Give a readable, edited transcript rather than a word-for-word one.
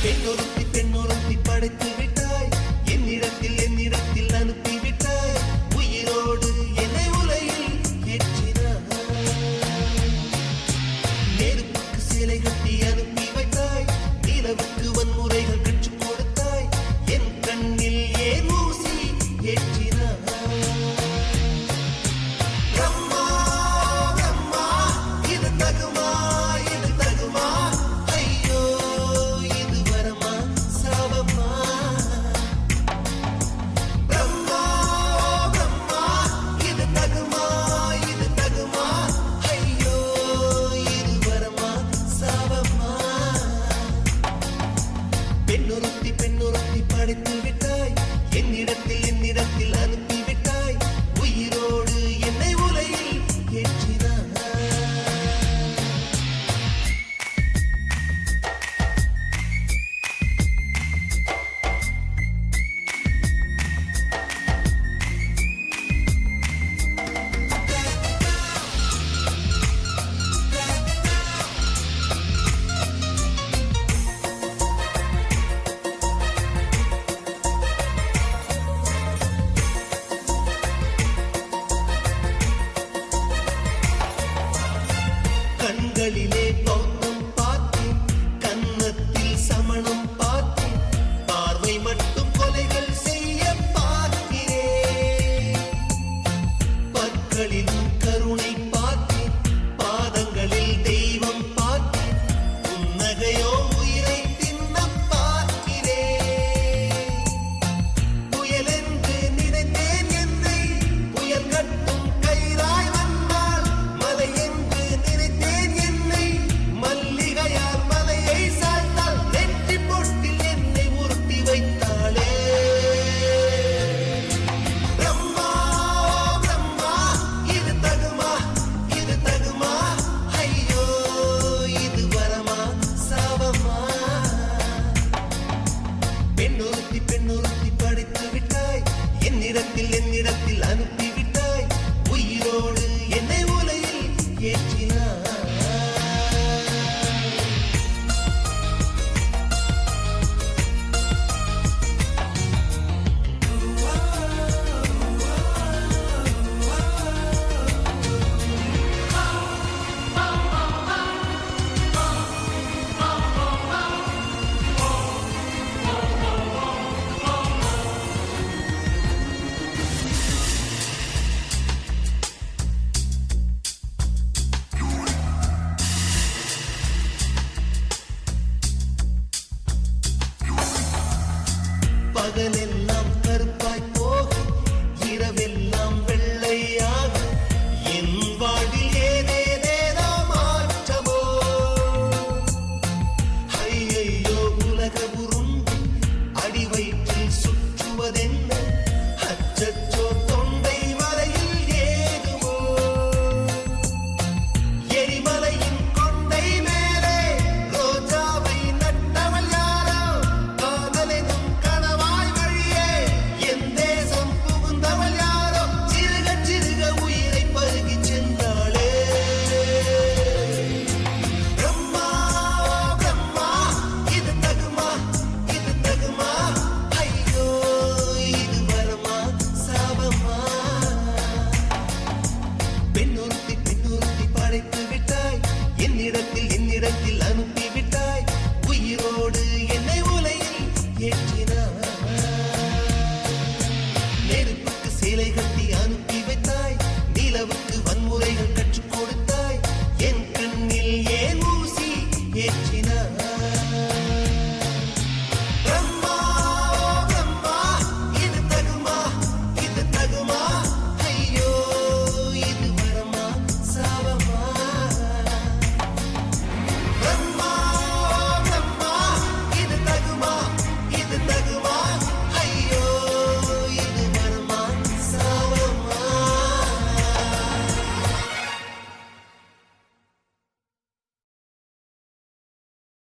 பெண்ணொருத்தி பெண்ணொருத்தி படைத்து விட்டாய், என்னிடத்தில் அனுப்பிவிட்டாய், உயிரோடு என்னை உலையில் ஏற்றினாய். நெருப்புக்கு சிலை கட்டி அனுப்பி வைத்தாய், நிலவுக்கு வன்முறைகள் கற்றுக் கொடுத்தாய், என் கண்ணில் ஏன் ஊசி ஏற்றினாய். பிரம்மா பிரம்மா இது தகுமா, இது தகுமா, ஐயோ இது வரமா சாபமா. பிரம்மா பிரம்மா இது தகுமா, இது தகுமா, ஐயோ இது வரமா சாபமா. பெண்ணொருத்தி பெண்ணொருத்தி படைத்து விட்டாய், என்னிடத்தில் அனுப்பி விட்டாய், உயிரோடு என்னை உலையில் ஏற்றினாய். கண்களிலே பௌத்தம் பார்த்தேன், கன்னத்தில் சமணம் பார்த்தேன், பார்வை மட்டும் கொலைகள் செய்ய பார்க்கிறேன். பற்களிலும் கருணை பார்த்தேன், பாதங்களில் தெய்வம் பார்த்தேன், புன்னகையோ உயிரை தின்ன பார்க்கிறேன். புயலென்று நினைத்தேன் என்னை, புயல் கட்டும் கயிறாய் வந்தாள், மலை என்று நினைத்தேன் என்னை, மல்லிகையார் மலையை சாய்த்தாள், நெற்றி பொட்டில் என்னை உருட்டி வைத்தாளே. பிரம்மா பிரம்மா இது தகுமா, இது தகுமா, ஐயோ இது வரமா சாபமா. பெண்ணொருத்தி பெண்ணொருத்தி படைத்து விட்டாய், என்னிடத்தில் அனுப்பி விட்டாய், உயிரோடு என்னை உலையில் ஏற்றினாய். பகலெல்லாம்